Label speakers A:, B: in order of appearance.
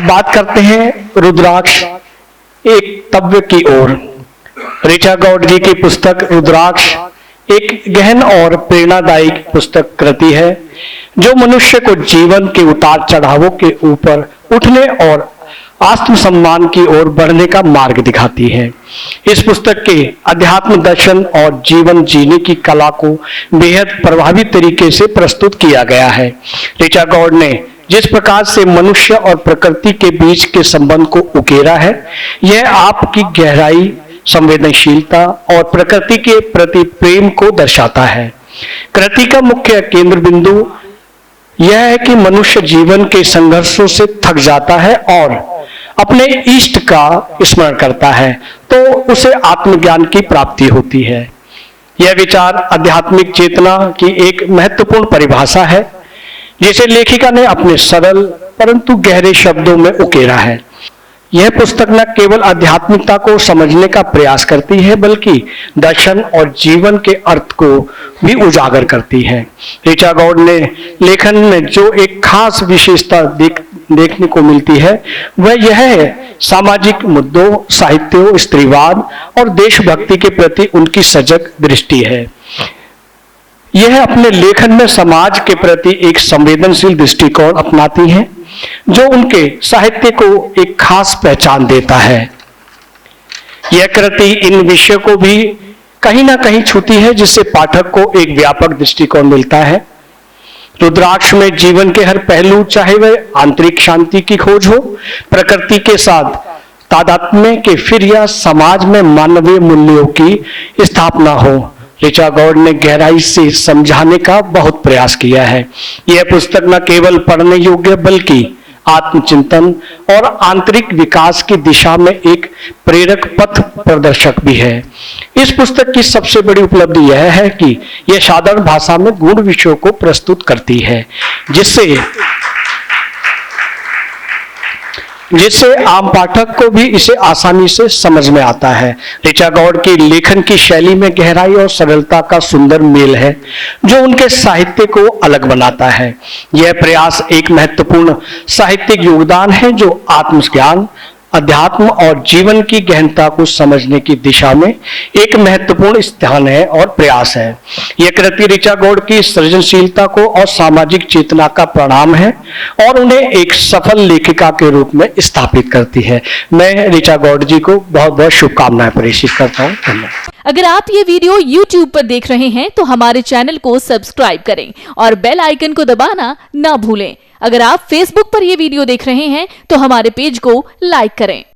A: अब बात करते हैं रुद्राक्ष एक तव्य की ओर। ऋचा गौड़ जी की पुस्तक रुद्राक्ष एक गहन और प्रेरणादायी पुस्तक कृति है जो मनुष्य को जीवन के उतार चढ़ावों के ऊपर उठने और आत्मसम्मान की ओर बढ़ने का मार्ग दिखाती है। इस पुस्तक के अध्यात्म दर्शन और जीवन जीने की कला को बेहद प्रभावी तरीके से प्रस्तुत किया गया है। ऋचा गौड़ ने जिस प्रकार से मनुष्य और प्रकृति के बीच के संबंध को उकेरा है, यह आपकी गहराई, संवेदनशीलता और प्रकृति के प्रति प्रेम को दर्शाता है। कृति का मुख्य केंद्र बिंदु यह है कि मनुष्य जीवन के संघर्षों से थक जाता है और अपने इष्ट का स्मरण करता है तो उसे आत्मज्ञान की प्राप्ति होती है। यह विचार आध्यात्मिक चेतना की एक महत्वपूर्ण परिभाषा है जिसे लेखिका ने अपने सरल परंतु गहरे शब्दों में उकेरा है। यह पुस्तक न केवल आध्यात्मिकता को समझने का प्रयास करती है बल्कि दर्शन और जीवन के अर्थ को भी उजागर करती है। ऋचा गौड़ ने लेखन में जो एक खास विशेषता देखने को मिलती है वह यह है सामाजिक मुद्दों, साहित्यों, स्त्रीवाद और देशभक्ति के प्रति उनकी सजग दृष्टि है। यह अपने लेखन में समाज के प्रति एक संवेदनशील दृष्टिकोण अपनाती हैं जो उनके साहित्य को एक खास पहचान देता है। यह कृति इन विषयों को भी कहीं ना कहीं छूती है जिससे पाठक को एक व्यापक दृष्टिकोण मिलता है। रुद्राक्ष में जीवन के हर पहलू, चाहे वह आंतरिक शांति की खोज हो, प्रकृति के साथ तादात्म्य के फिर या समाज में मानवीय मूल्यों की स्थापना हो, ऋचा गौड़ ने गहराई से समझाने का बहुत प्रयास किया है। यह पुस्तक न केवल पढ़ने योग्य बल्कि आत्मचिंतन और आंतरिक विकास की दिशा में एक प्रेरक पथ प्रदर्शक भी है। इस पुस्तक की सबसे बड़ी उपलब्धि यह है कि यह साधारण भाषा में गूढ़ विषयों को प्रस्तुत करती है जिससे आम पाठक को भी इसे आसानी से समझ में आता है। ऋचा गौड़ की लेखन की शैली में गहराई और सरलता का सुंदर मेल है जो उनके साहित्य को अलग बनाता है। यह प्रयास एक महत्वपूर्ण साहित्यिक योगदान है जो आत्मज्ञान, अध्यात्म और जीवन की गहनता को समझने की दिशा में एक महत्वपूर्ण स्थान है और प्रयास है। यह कृति ऋचा गौड़ की सृजनशीलता को और सामाजिक चेतना का परिणाम है और उन्हें एक सफल लेखिका के रूप में स्थापित करती है। मैं ऋचा गौड़ जी को बहुत बहुत शुभकामनाएं प्रेषित करता हूँ। धन्यवाद।
B: अगर आप ये वीडियो YouTube पर देख रहे हैं तो हमारे चैनल को सब्सक्राइब करें और बेल आइकन को दबाना ना भूलें। अगर आप Facebook पर ये वीडियो देख रहे हैं तो हमारे पेज को लाइक करें।